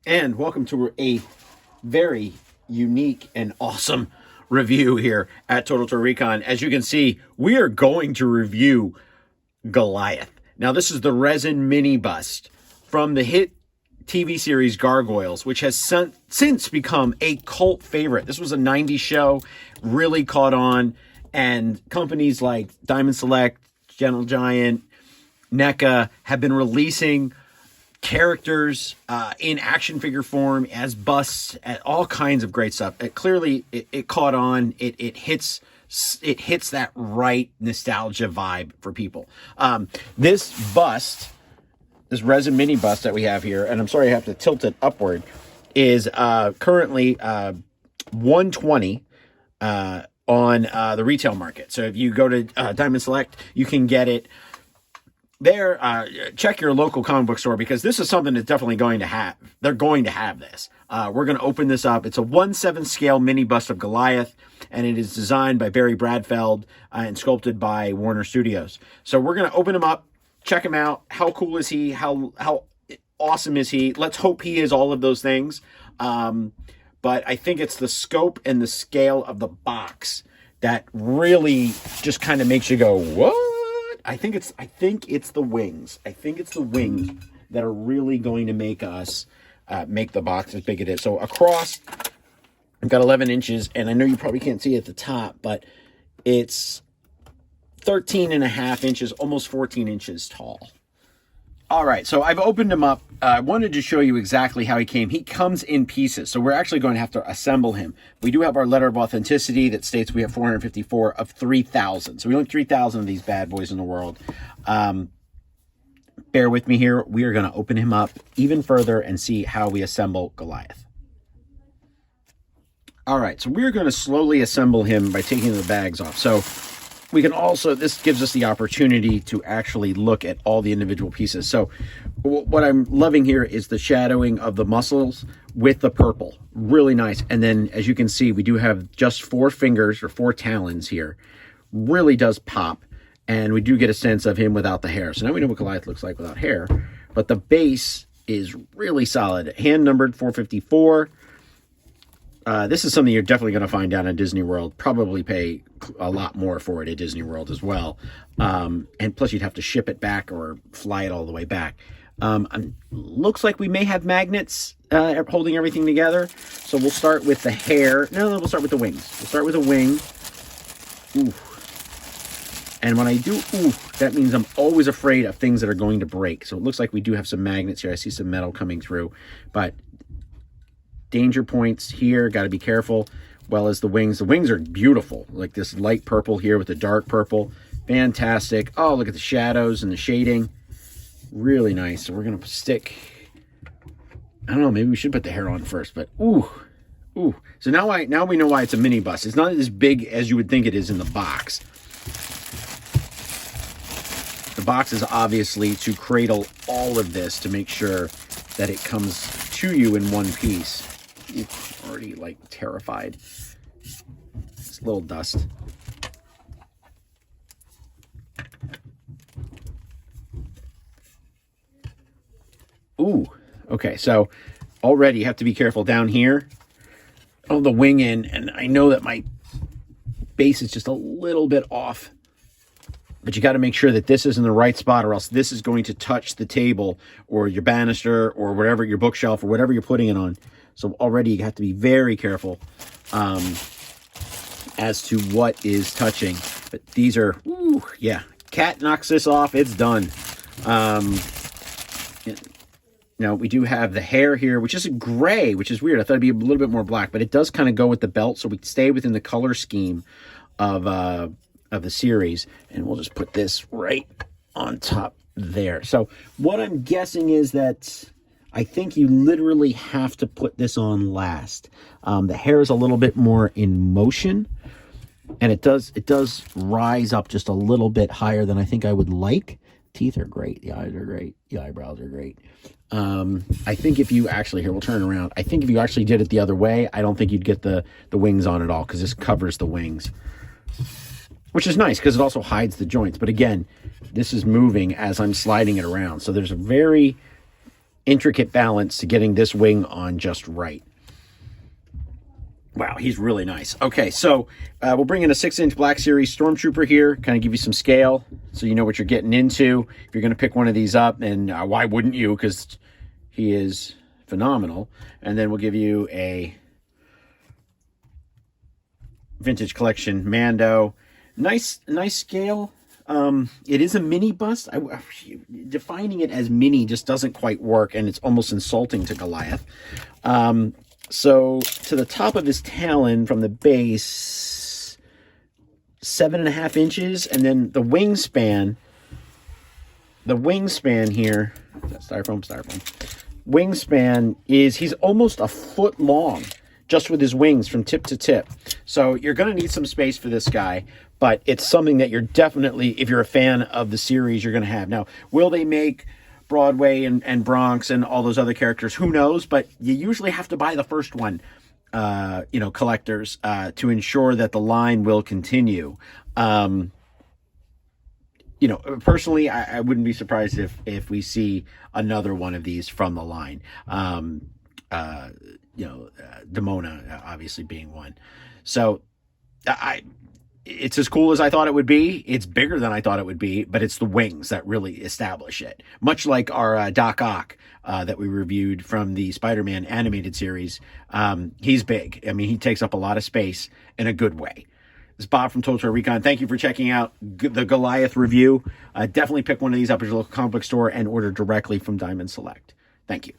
And welcome to a very unique and awesome review here at Total Tour Recon. As you can see, we are going to review Goliath. Now, this is the resin mini bust from the hit TV series Gargoyles, which has since become a cult favorite. This was a 90s show, really caught on, and companies like Diamond Select, Gentle Giant, NECA have been releasing characters in action figure form as busts, at all kinds of great stuff. It clearly caught on. It hits that right nostalgia vibe for people. This bust, this resin mini bust that we have here, and I'm sorry I have to tilt it upward, is currently $120 on the retail market. So if you go to Diamond Select, you can get it there. Check your local comic book store, because this is something that's definitely going to have. They're going to have this. We're going to open this up. It's a 1/7 scale mini bust of Goliath, and it is designed by Barry Bradfield and sculpted by Varner Studios. So we're going to open him up, check him out. How cool is he? How awesome is he? Let's hope he is all of those things. But I think it's the scope and the scale of the box that really just kind of makes you go, what? I think it's the wings. I think it's the wings that are really going to make us make the box as big as it is. So across, I've got 11 inches, and I know you probably can't see at the top, but it's 13.5 inches, almost 14 inches tall. All right, so I've opened him up. I wanted to show you exactly how he came. He comes in pieces, so we're actually going to have to assemble him. We do have our letter of authenticity that states we have 454 of 3,000. So we only have 3,000 of these bad boys in the world. Bear with me here. We are going to open him up even further and see how we assemble Goliath. All right, so we're going to slowly assemble him by taking the bags off. So we can also, this gives us the opportunity to actually look at all the individual pieces. So what I'm loving here is the shadowing of the muscles with the purple. Really nice. And then, as you can see, we do have just 4 fingers or 4 talons here. Really does pop. And we do get a sense of him without the hair. So now we know what Goliath looks like without hair. But the base is really solid. Hand numbered 454. This is something you're definitely going to find down at Disney World. Probably pay a lot more for it at Disney World as well. And plus, you'd have to ship it back or fly it all the way back. Looks like we may have magnets holding everything together. So we'll start with the hair. No, we'll start with the wings. We'll start with a wing. Ooh. And when I do ooh, that means I'm always afraid of things that are going to break. So it looks like we do have some magnets here. I see some metal coming through. But danger points here, got to be careful. Well as the wings. The wings are beautiful, like this light purple here with the dark purple. Fantastic. Oh, look at the shadows and the shading. Really nice. So we're going to stick, I don't know, maybe we should put the hair on first, but ooh. So now we know why it's a mini bust. It's not as big as you would think it is in the box. The box is obviously to cradle all of this to make sure that it comes to you in one piece. I'm already like terrified. It's a little dust. Ooh, okay, so already you have to be careful down here. Oh, the wing in, and I know that my base is just a little bit off. But you got to make sure that this is in the right spot, or else this is going to touch the table or your banister or whatever, your bookshelf or whatever you're putting it on. So already you have to be very careful as to what is touching. But these are, ooh, yeah. Cat knocks this off, it's done. Now we do have the hair here, which is gray, which is weird. I thought it'd be a little bit more black, but it does kind of go with the belt, so we stay within the color scheme of the series. And we'll just put this right on top there. So what I'm guessing is that I think you literally have to put this on last. The hair is a little bit more in motion, and it does rise up just a little bit higher than I think I would like. Teeth are great. The eyes are great. The eyebrows are great. I think if you actually, here, we'll turn around. I think if you actually did it the other way, I don't think you'd get the wings on at all, because this covers the wings, which is nice because it also hides the joints. But again, this is moving as I'm sliding it around. So there's a very intricate balance to getting this wing on just right. Wow, he's really nice. Okay, so we'll bring in a 6-inch Black Series Stormtrooper here, kind of give you some scale so you know what you're getting into. If you're going to pick one of these up, and why wouldn't you? Because he is phenomenal. And then we'll give you a Vintage Collection Mando. Nice scale. It is a mini bust. Defining it as mini just doesn't quite work, and it's almost insulting to Goliath. So to the top of his talon from the base, 7.5 inches, and then the wingspan here, is that styrofoam? Wingspan is, he's almost a foot long, just with his wings from tip to tip. So you're going to need some space for this guy, but it's something that you're definitely, if you're a fan of the series, you're going to have. Now, will they make Broadway and Bronx and all those other characters? Who knows? But you usually have to buy the first one, collectors, to ensure that the line will continue. Personally, I wouldn't be surprised if we see another one of these from the line. Demona obviously being one. So it's as cool as I thought it would be. It's bigger than I thought it would be, but it's the wings that really establish it. Much like our Doc Ock that we reviewed from the Spider-Man animated series. He's big. I mean, he takes up a lot of space in a good way. This is Bob from Total Recon. Thank you for checking out the Goliath review. Definitely pick one of these up at your local comic book store and order directly from Diamond Select. Thank you.